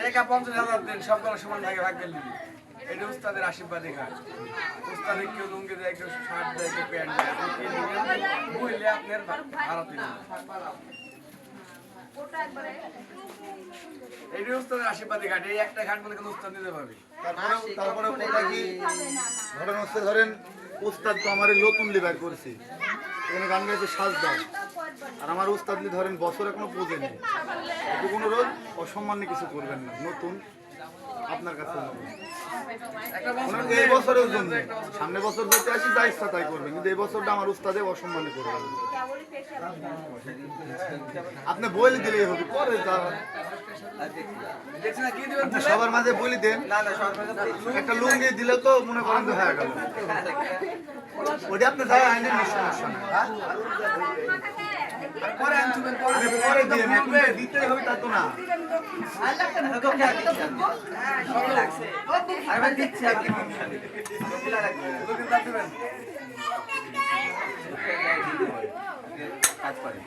টাকা 50,000 দেন, সবগুলো সমান ভাগে ভাগ করে নিবি। এটা উস্তাদের আশীর্বাদে খায়। উস্তাদে কেউ লুঙ্গি দেয়, কেউ শার্ট দেয়, কেউ প্যান্ট দেয়। আপনি কি নেবেন? বইলে আপনার ভাড়া দিবেন। এইটা উস্তাদের আশীর্বাদে ঘাট। এই একটা ঘাট বলে কোনো উস্তাদ নিতে পারবে। তারপরে কথা কি ঘটনা হচ্ছে, ধরেন উস্তাদ তো আমার নতুন লিভার করেছি, এখানে গান গাইছে সাজদার, আর আমার উস্তাদলি ধরেন বছর এখনো পৌঁছে নেই, একটু কোনো রোজ অসম্মান্য কিছু করবেন না, নতুন আপনার কাছে এই বছরের জন্য। সামনে বছর যদি আসি যা ইচ্ছা তাই করবেন, কিন্তু এই বছরটা আমার উস্তাদে অসম্মান্য করবেন। আপনি বলে দিলেই হবে, পরে সবার মাঝে বলি দেন, একটা লুঙ্গি দিলে তো মনে করেন যে হয়ে গেল, ওটা আপনি যাওয়া আইনের সমস্যা না। পরে দিয়ে দিতেই হবে তা তো না। কাজ করে